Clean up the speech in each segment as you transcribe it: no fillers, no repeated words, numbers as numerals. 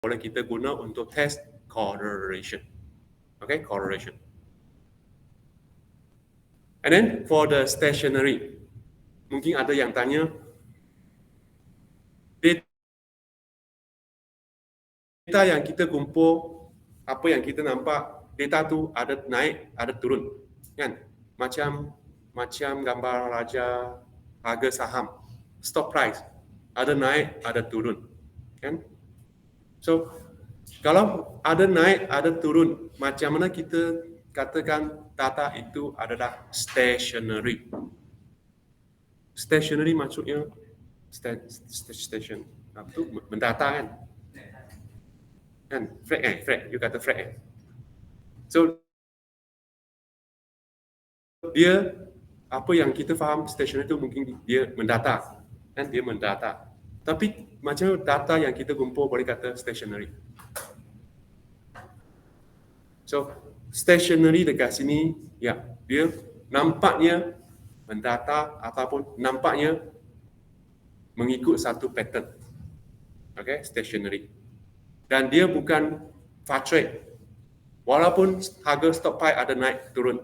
boleh kita guna untuk test correlation. Okay, correlation. And then for the stationary, mungkin ada yang tanya, data yang kita kumpul, apa yang kita nampak, data tu ada naik, ada turun, kan? Macam gambar raja harga saham, stock price, ada naik, ada turun, kan? So kalau ada naik, ada turun, macam mana kita katakan data itu adalah stationary? Stationary maksudnya station, apa tu? Mendata, kan? Kan? Flat, you kata flat. So dia apa yang kita faham stationary itu mungkin dia mendata, kan? Dia mendata. Tapi macam data yang kita kumpul boleh kata stationary. So stationary dekat sini, ya, dia nampaknya mendata ataupun nampaknya mengikut satu pattern. Okay, stationary. Dan dia bukan fluctuate. Walaupun harga stock price ada naik turun,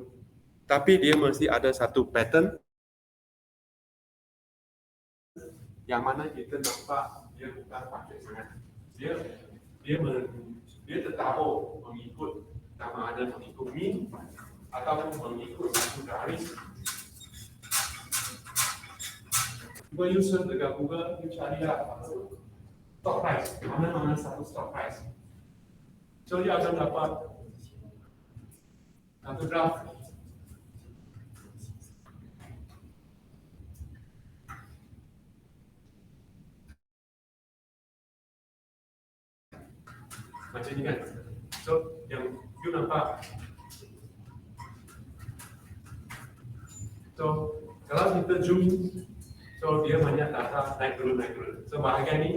tapi dia mesti ada satu pattern yang mana kita nampak dia bukan fluctuate sangat. Dia tetap mengikut, sama ada mengikut mean ataupun mengikut satu garis. Cuba user dekat Google, you carilah stock price, mana satu stock price. So dia akan dapat satu graf. Macam ni, kan? So yang you nampak. So kalau kita zoom, so dia banyak data naik turun. So bahagian ni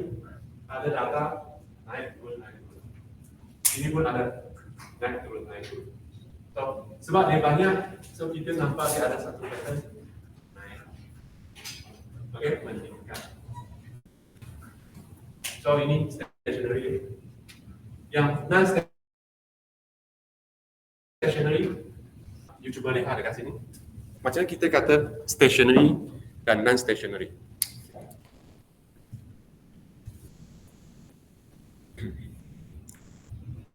ada data naik turun. Ini pun ada naik turun. So sebab dia banyak, so kita nampak dia ada satu pattern naik. Okay, meningkat. So ini stationary. Yang non-stationary, you cuba lihat dekat sini. Macam kita kata stationary dan non-stationary.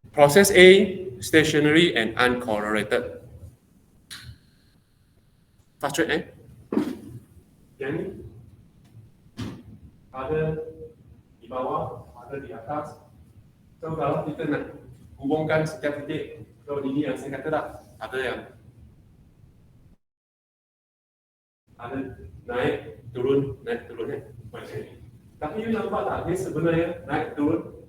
Process A, stationary and uncorrelated. Fluctuate, Yang ni ada di bawah, ada di atas. So kalau kita nak hubungkan setiap titik, so ini yang saya kata dah, ada yang ada naik turun macam ni. Tapi you nampak tak, dia sebenarnya naik turun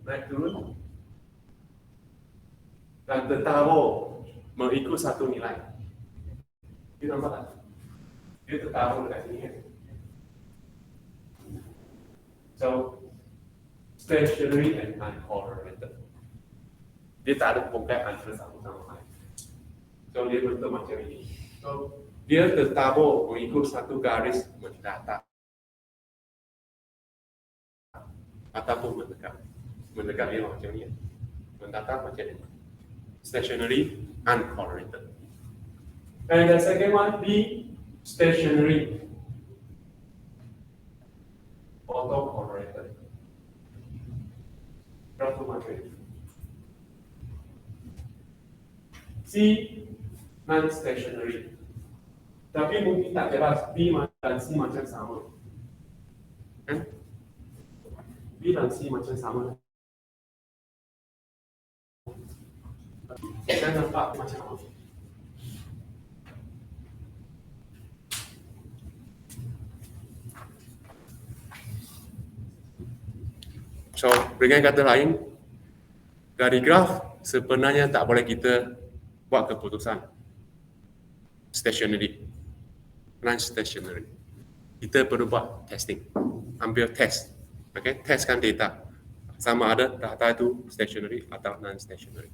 dan tetap mengikut satu nilai. You nampak tak? Dia tetap dekat sini, kan? So stationary and uncorrelated. Dia tak ada hubungan antara satu sama lain. So dia bentuk macam ini. So dia tetap mengikut satu garis mendata ataupun mendekat dia macam ni. Mendata macam ini. Stationary, uncorrelated. And the second one, B, stationary, autocorrelated. Satu macam ini. C, non-stationary. Tapi mungkin tak jelas B dan C macam sama. Kan? B dan C macam sama. Saya nampak macam apa? So, dengan kata lain, dari graf sebenarnya tak boleh kita buat keputusan stationary, non-stationary. Kita perlu buat testing, ambil test, okay? Testkan data, sama ada data itu stationary atau non-stationary.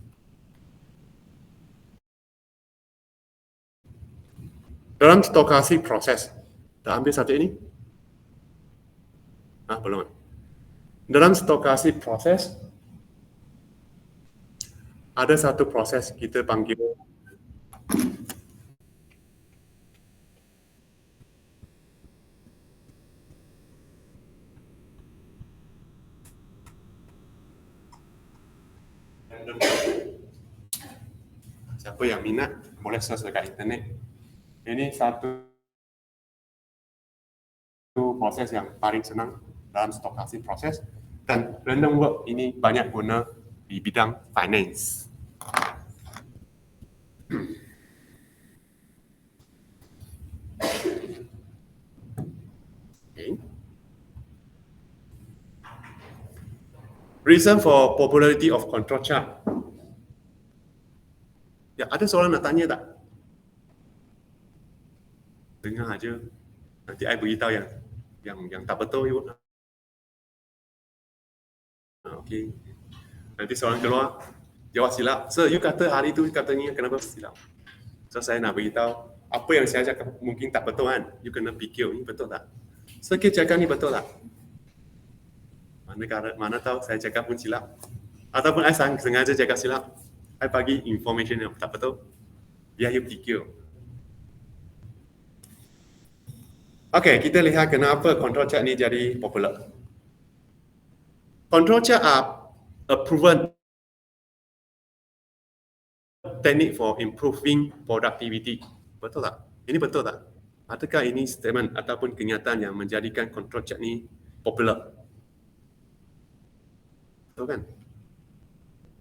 Dalam stokastik proses, dah ambil satu ini? Belum. Dalam stokastik proses, ada satu proses kita panggil siapa yang minat boleh search dekat internet. Ini satu proses yang paling senang dalam stokastik proses, dan random walk ini banyak guna di bidang finance. Okay. Reason for popularity of control chart. Ya, ada soalan nak tanya tak? Dengar aja. Nanti I beritahu yang tak betul you. Okey. Nanti soalan keluar, jawab silap. So, you kata hari tu katanya kenapa silap? So, saya nak beritahu apa yang saya cakap mungkin tak betul kan? You kena fikir ni betul tak? So, kita cakap ni betul tak? Mana tahu saya cakap pun silap. Ataupun I sengaja cakap silap. I bagi information yang tak betul. Biar you fikir. Okey, kita lihat kenapa control chart ni jadi popular. Control chart are a proven technique for improving productivity. Betul tak? Ini betul tak? Adakah ini statement ataupun kenyataan yang menjadikan control chart ni popular? Betul kan?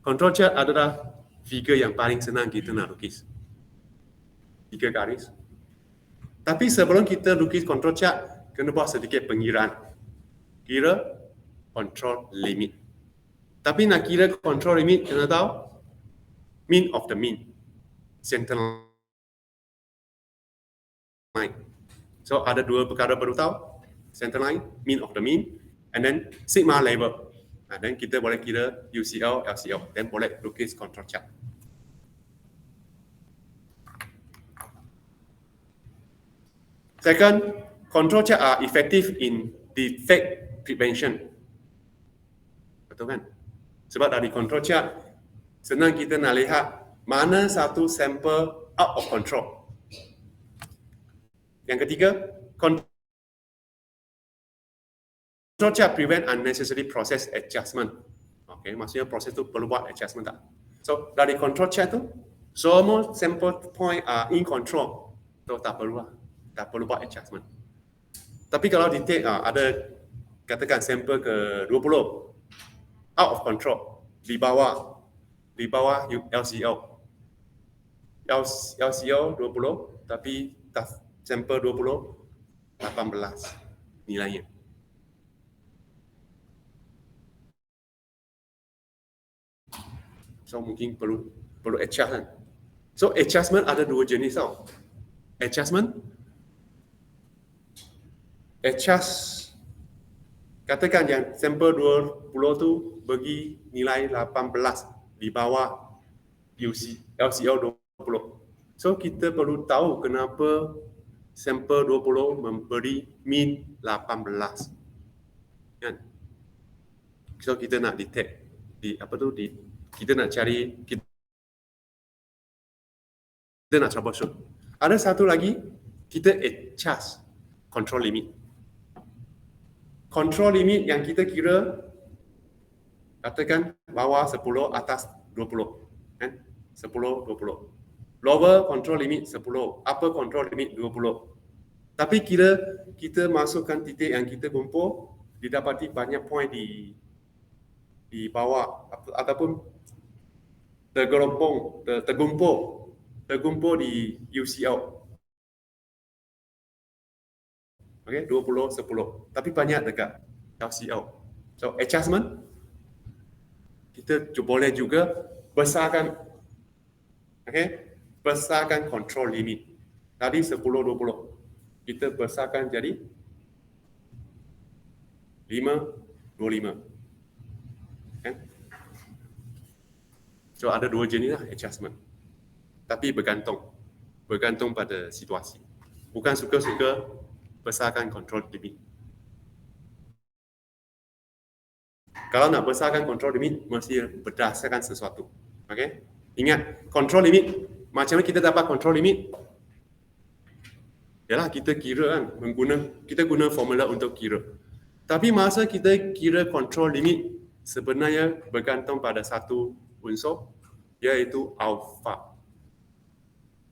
Control chart adalah figure yang paling senang kita nak lukis. 3 garis. Tapi sebelum kita lukis control chart, kena buat sedikit pengiraan. Kira control limit. Tapi nak kira control limit, kena tahu mean of the mean. Center line. So ada dua perkara perlu tahu. Center line, mean of the mean, and then sigma level. Dan kita boleh kira UCL, LCL, dan boleh lukis control chart. Second, control chart are effective in defect prevention. Betul kan? Sebab dari control chart, senang kita nak lihat mana satu sampel out of control. Yang ketiga, control chart prevent unnecessary process adjustment. Okay, maksudnya proses tu perlu buat adjustment tak? So, dari control chart tu, semua sample point are in control. So, tak perlu lah. Tak perlu buat adjustment. Tapi kalau detect ada katakan sampel ke 20 out of control di bawah LCL. LCL 20 tapi sampel 20 18 nilainya. So mungkin perlu adjust kan. So adjustment ada dua jenis tau. Adjust katakan yang sampel 20 tu bagi nilai 18 di bawah LCL 20. So kita perlu tahu kenapa sampel 20 memberi mean 18. Kan? So kita nak detect kita nak cari, kita nak troubleshoot. Ada satu lagi, kita adjust control limit. Control limit yang kita kira, katakan bawah 10, atas 20. Kan? 10, 20. Lower control limit 10, upper control limit 20. Tapi kira kita masukkan titik yang kita kumpul, didapati banyak point di bawah ataupun tergumpul di UCL. Okay, 20, 10. Tapi banyak dekat LCL. So, adjustment, kita boleh juga besarkan, besarkan control limit. Tadi 10, 20. Kita besarkan jadi 5, 25. Okay? So, ada dua jenis lah adjustment. Tapi bergantung pada situasi. Bukan suka-suka besarkan control limit. Kalau nak besarkan control limit, mesti berdasarkan sesuatu. Okay? Ingat, control limit. Macam mana kita dapat control limit? Yalah, kita kira kan, kita guna formula untuk kira. Tapi masa kita kira control limit, sebenarnya bergantung pada satu unsur, iaitu alpha.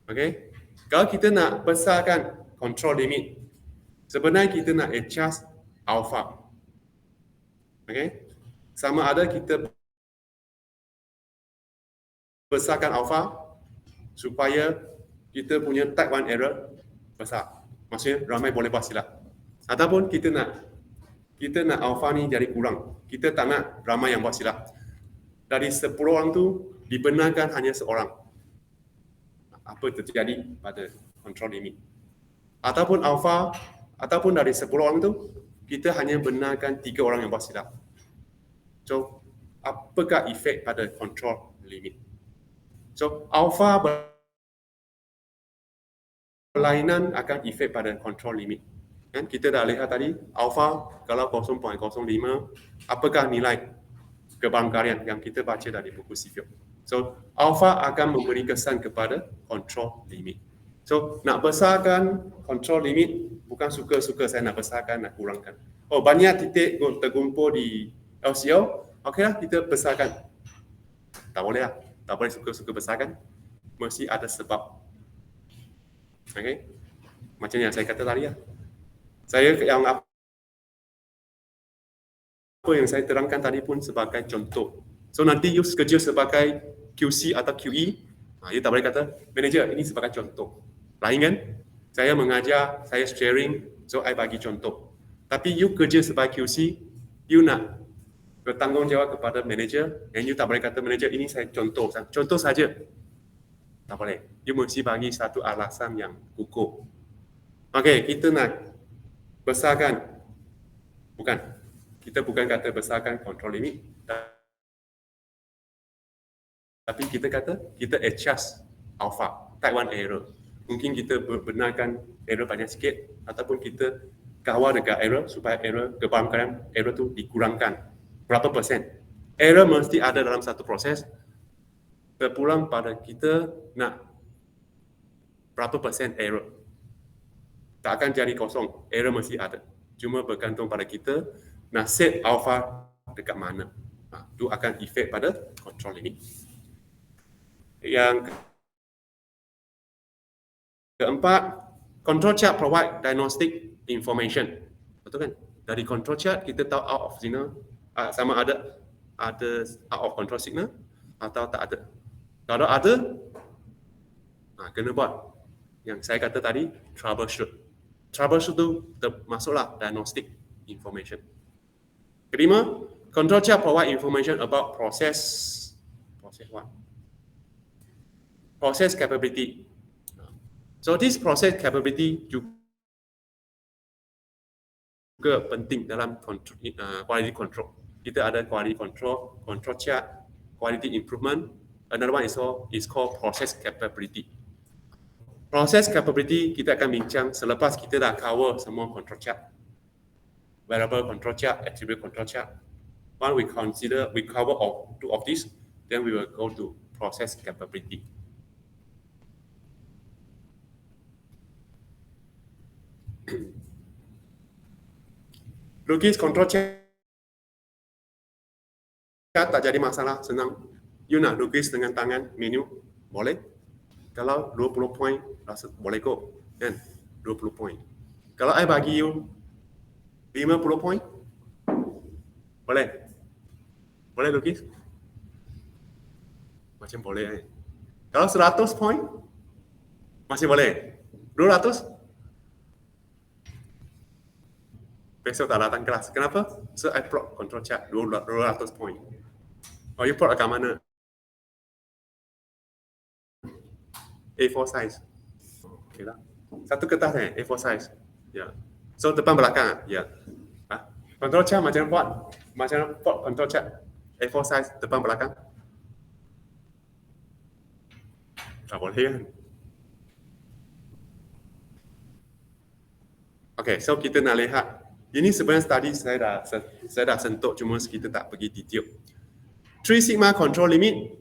Okay? Kalau kita nak besarkan control limit, sebenarnya kita nak adjust alpha. Okay? Sama ada kita besarkan alpha supaya kita punya type 1 error besar. Maksudnya ramai boleh buat silap. Ataupun kita nak alpha ni jadi kurang. Kita tak nak ramai yang buat silap. Dari 10 orang tu dibenarkan hanya seorang. Apa terjadi pada control limit. Ataupun dari 10 orang tu kita hanya benarkan 3 orang yang buat silap. So, apakah efek pada control limit? So, alpha berlainan akan efek pada control limit. Kan kita dah lihat tadi, alpha kalau 0.05, apakah nilai kebarangkalian yang kita baca dari buku CFIUP. So, alpha akan memberi kesan kepada control limit. So, nak besarkan control limit, bukan suka-suka saya nak besarkan, nak kurangkan. Oh, banyak titik terkumpul di LCO, okeylah kita besarkan. Tak boleh lah. Tak boleh suka-suka besarkan. Mesti ada sebab. Okay? Macam yang saya kata tadi lah. Apa yang saya terangkan tadi pun sebagai contoh. So nanti you kerja sebagai QC atau QE, you tak boleh kata, manager ini sebagai contoh. Lain kan? Saya mengajar, saya sharing, so I bagi contoh. Tapi you kerja sebagai QC, you nak bertanggungjawab kepada manager, dan you tak boleh kata manager ini saya contoh saja. Tak boleh. You mesti bagi satu alasan yang kukuh. Okey, kita nak besarkan, kita bukan kata besarkan control limit, tapi kita kata kita adjust alpha, type 1 error. Mungkin kita benarkan error banyak sikit, ataupun kita kawal dekat error supaya kebarangkalian error tu dikurangkan. Berapa persen? Error mesti ada dalam satu proses. Berpulang pada kita nak berapa persen error. Tak akan jadi kosong. Error mesti ada. Cuma bergantung pada kita nak set alpha dekat mana. Itu akan efek pada control limit. Yang keempat, control chart provide diagnostic information. Betul kan? Dari control chart kita tahu out of signal sama ada out of control signal atau tak ada. Kalau ada, kena buat. Yang saya kata tadi, troubleshoot. Troubleshoot tu termasuklah diagnostic information. Kelima, control chart provide information about process what? Process capability. So this process capability juga penting dalam quality control. Kita ada quality control, control chart, quality improvement. Another one is called process capability. Process capability kita akan bincang selepas kita dah cover semua control chart. Variable control chart, attribute control chart. Once we cover two of these, then we will go to process capability. Lukis control chart tak jadi masalah, senang. You nak lukis dengan tangan, menu, boleh. Kalau 20 poin, rasa boleh kok, kan? 20 poin. Kalau I bagi you 50 poin, boleh? Boleh lukis? Macam boleh. Kalau 100 poin, masih boleh. 200? Besok tak datang kelas. Kenapa? So I plot control chart 200 poin. Oh, you plot kat mana? A4 size. Okay lah. Satu kertas A4 size. Ya. Yeah. So depan belakang. Ya. Yeah. Control chart macam buat? Macam plot control chart A4 size depan belakang? Tak boleh kan? Okay, so kita nak lihat. Ini sebenarnya tadi saya dah sentuh, cuma kita tak pergi detail. 3 sigma control limit.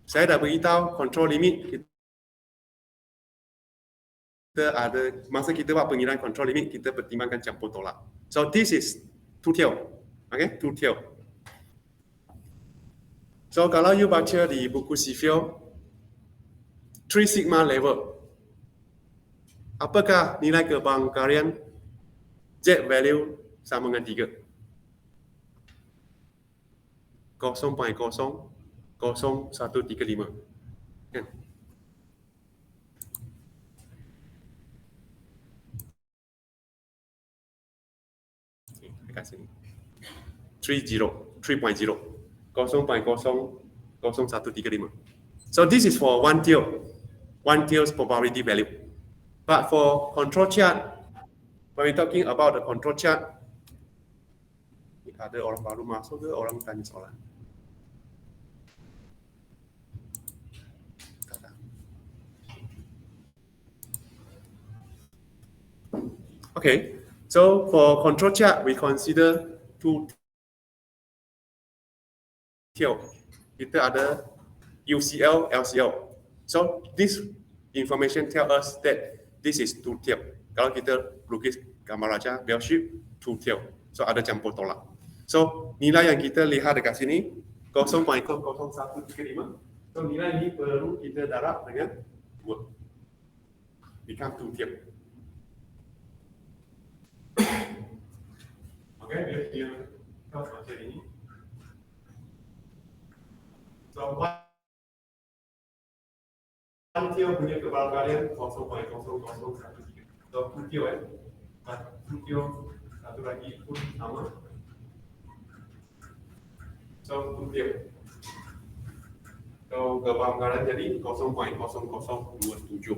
Saya dah beritahu control limit kita ada, masa kita buat pengiraan control limit, kita pertimbangkan campur tolak. So this is two-tail. Okay, two-tail. So kalau you baca di buku CFIO, 3 sigma level, apakah nilai kebarangkalian Z value sama dengan 3? 0.00135. Kan? Dekat sini. 3.0. 0.00135. So this is for one tail's probability value. But for control chart, when we're talking about the control chart, ada orang baru masuk ke orang tanya soalan? Okay, so for control chart, we consider two tail. Kita ada UCL, LCL. So this information tell us that this is two tail. Kalau kita lukis gambar raja bell shape, two tail. So ada campur tolak. So nilai yang kita lihat dekat sini 0.00135. So nilai ini perlu kita darab dengan 2. Become two tail. Okay, dia macam ini. So one tail punya kebarangkalian 0.001. So two tail two tail satu lagi pun sama. So two tail. So kebarangkalian jadi 0.0027.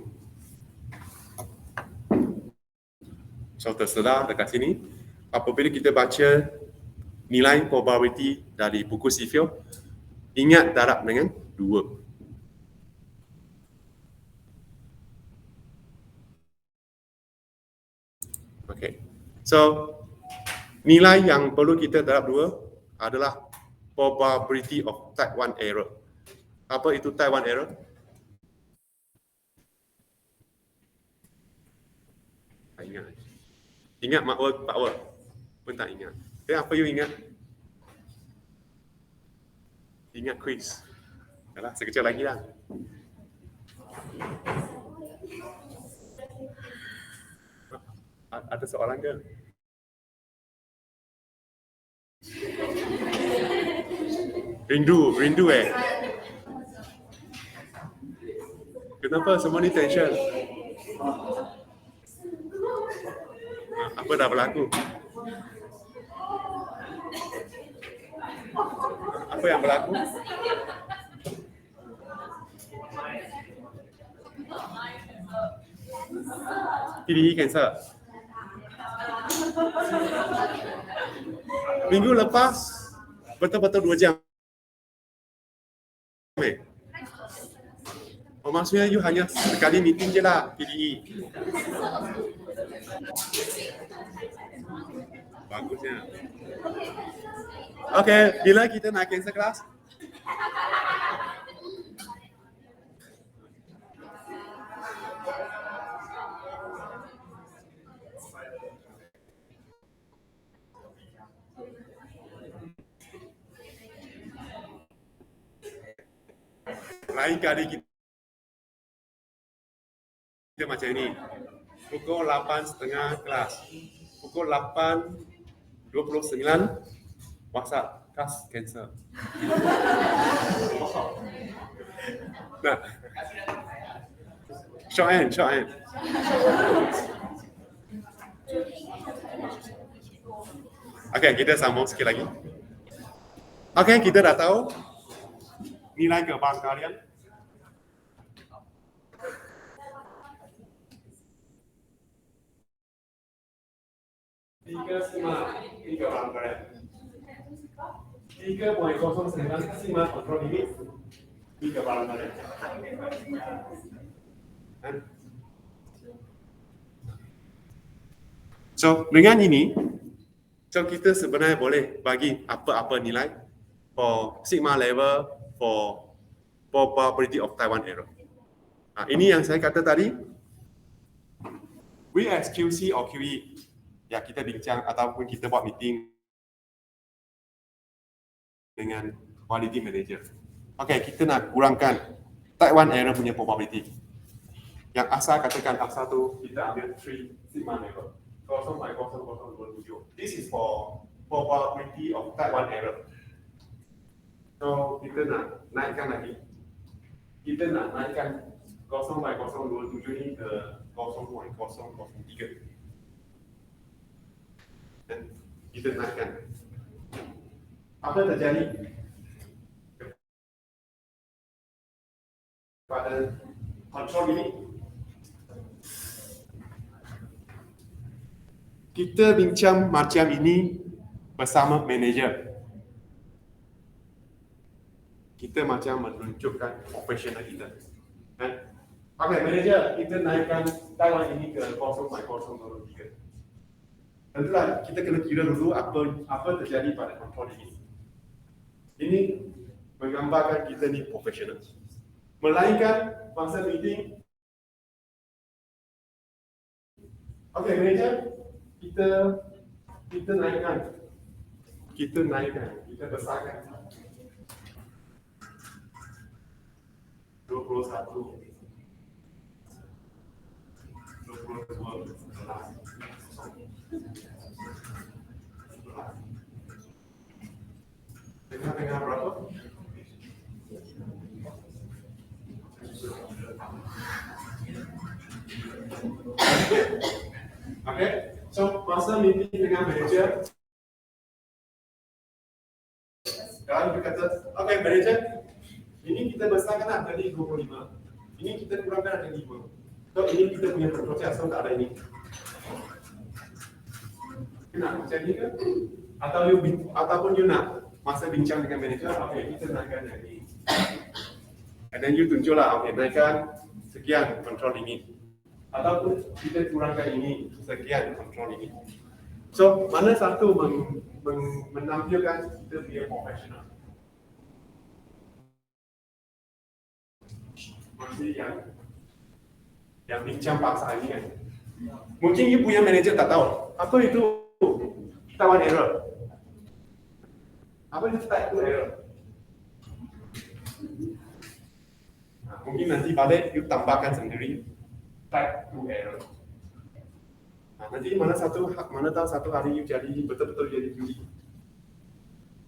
So terserah dekat sini, apabila kita baca nilai probability dari buku CFIO, ingat darab dengan 2. Okay. So nilai yang perlu kita darab 2 adalah probability of type 1 error. Apa itu type 1 error? Ingat power pun tak ingat. Apa you ingat? Ingat quiz. Yalah, sekejap lagi lah. Ada soalan ke? Rindu Kenapa semua ni tension? Apa dah berlaku? Apa yang berlaku? PDE cancer. Minggu lepas betul-betul 2 jam. Oh, maksudnya you hanya sekali meeting je lah PDE. Bagusnya. Okay, bila kita nak cancel kelas? Lain kali kita macam ini. Pukul 8.30 kelas. Pukul 8.29 WhatsApp kelas cancel. Nah. Short end. Okay, kita sambung sikit lagi. Okay, kita dah tahu nilai kebarangkalian. Tiga kebarangkalian. 3.009 sigma control limit. 3 kebarangkalian. So dengan ini, kita sebenarnya boleh bagi apa-apa nilai for sigma level, for probability of Taiwan error. Ini yang saya kata tadi, we as QC or QE, ya kita bincang ataupun kita buat meeting dengan quality manager. Okay, kita nak kurangkan Taiwan error punya probability. Yang asal katakan asal tu kita ambil 3 sigma level. 0.0027. This is for probability of Taiwan error. So kita nak naikkan lagi. Kita nak naikkan 0.027 ni ke 0.003. Dan kita naikkan. Apa terjadi pada control ini? Kita bincang macam ini bersama manager. Kita macam menunjukkan profesional kita. Kan? Okay, manager, kita naikkan Taiwan ini ke 0.003. Tentulah kita kena kira dulu apa terjadi pada kontrol ini. Ini menggambarkan kita ni profesional. Melainkan masa meeting, okay, manager, kita naikkan, kita besarkan 21, 22, Tengah berapa? Okay, so masa meeting dengan manager, sekarang kita kata, okay manager, ini kita besarkan lah tadi 25, ini kita kurangkan ada 5. So ini kita punya proses, so tak ada ini. Kenapa macam ni ke? Ataupun you nak masa bincang dengan manager, okay kita naikkan yang ini. And then you tunjuklah, okay naikkan sekian control limit. Ataupun kita kurangkan ini sekian control limit. So mana satu menampilkan kita punya profesional. Maksudnya yang bincang paksa ini kan. Mungkin you punya manager tak tahu apa itu Taiwan error. Apa itu type 2 error? Mungkin nanti balik you tambahkan sendiri type 2 error. Nanti mana tahu satu hari you jadi betul-betul jadi QE.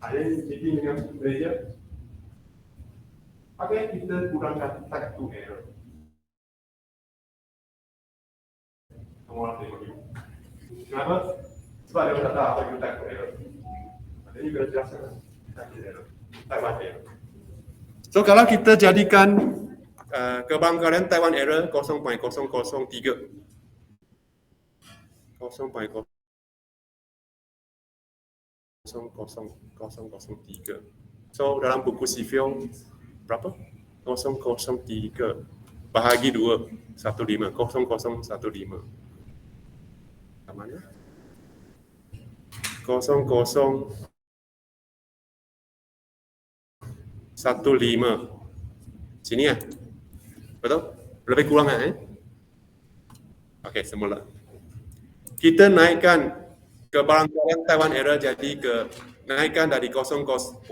Ada meeting dengan manager. Okay, kita kurangkan type 2 error. Semua orang tengok you. Kenapa? Sebab dia tak tahu apa itu type 2 error. Jadi kita jelaskan type 2 error. Taiwan error. So kalau kita jadikan kebanggaran Taiwan error 0.003. 0.003. So dalam buku sivil berapa? 003 bahagi 2 15 0015. Mana? 0015 sini ya? Betul? Lebih kurang Okey, semula. Kita naikkan kebarangkalian Taiwan error jadi naikkan dari 0.0027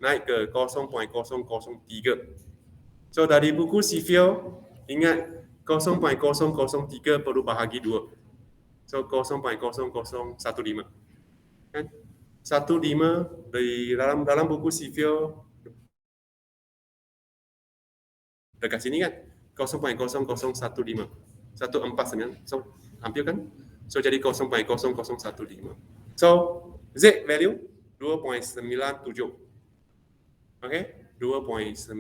naik ke 0.003. So dari buku sivil ingat 0.003 perlu bahagi 2. So 0.0015. Kan? 15 di dalam buku sivil dekat sini kan 0.0015 149. So ambil kan? So jadi 0.0015. So Z value 2.97. Okay? 2.97.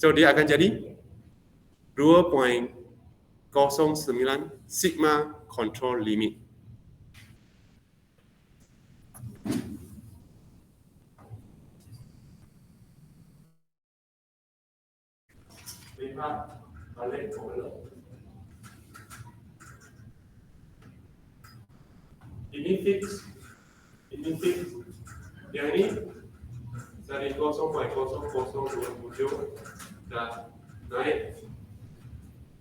So dia akan jadi 2.09 sigma control limit. Lihat balik dulu. Ini fix Ini titik. Yang ini dari 0,0027 dan naik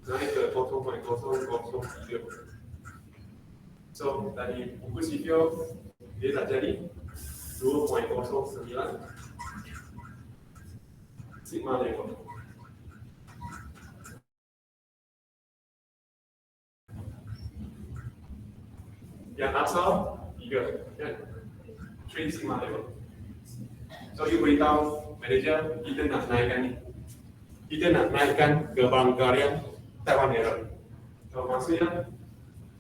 ke 0,003. So dari buku sipil dia dah jadi 2,09 sigma level. Yang asal 3 kan, 3 sigma level. So you beritahu manager kita nak naikkan ni, kita nak naikkan ke barangkalian Taiwan error. So maksudnya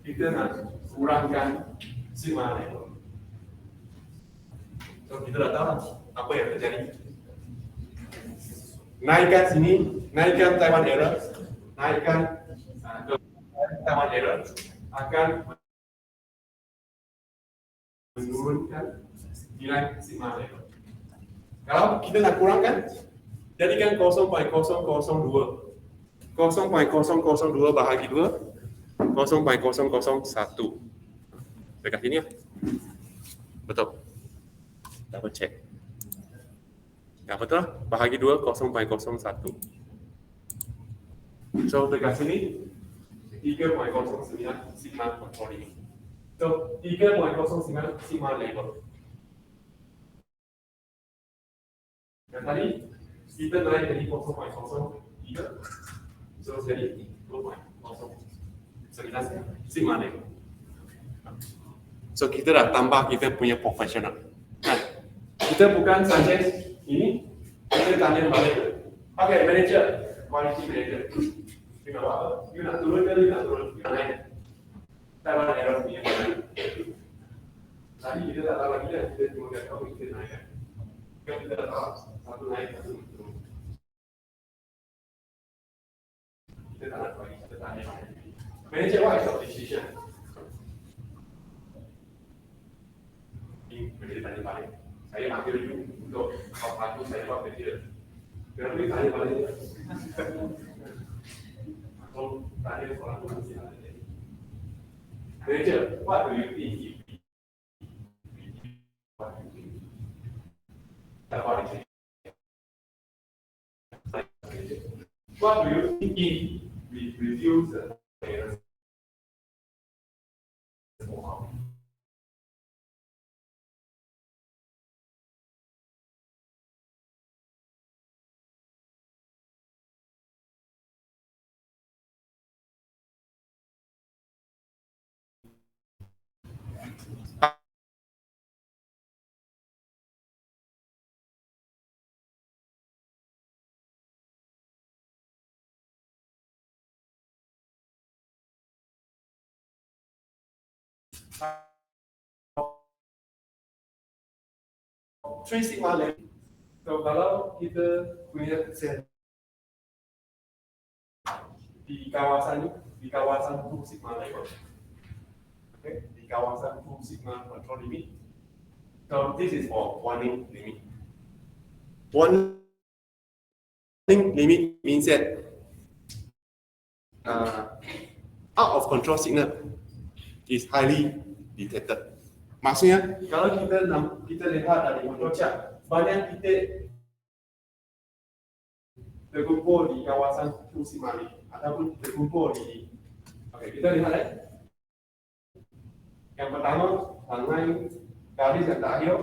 kita nak kurangkan sigma level. So kita dah tahu apa yang terjadi. Naikkan sini, naikkan Taiwan error, naikkan ke Taiwan error akan menurunkan nilai sigma level. Kalau kita nak kurangkan, jadikan 0,002. 0,002 bahagi 2, 0,001. Dekat sini ya. Betul. Double check. Ya betul lah. Bahagi 2, 0,01. So dekat sini 3,09 sigma control ini. So 3,09 sigma level. Dan tadi kita naik dari 0,03, so jadi 2,09 sigma level. So kita dah tambah kita punya profesional. Nah, kita bukan saja ini, kita tanya balik. Okay, manager, quality manager. You know apa? You nak turun ke nak turun? You naik. Taiwan error punya naik. Tadi kita tak tahu lagi kan, kita cuma kata oh kita naik kan. Kan kita dah tahu satu naik satu turun. Kita tak nak lagi, kita tanya. Manager, what is your decision? Manager tanya balik. Saya panggil you untuk bantu saya buat kerja. Kenapa dia tanya balik? Atau tanya soalan tu mesti ada. Manager, what do you think? What do you think if we reduce the errors? Three sigma level. So kalau kita punya sel di kawasan 2 sigma level, okay, di kawasan 2 sigma control limit. So this is for warning limit. Warning limit means that out of control signal is highly detected. Maksudnya kalau kita lihat dari control chart, banyak titik terkumpul di kawasan 2 sigma ataupun terkumpul di. Okey, kita lihat Yang pertama, garis yang terakhir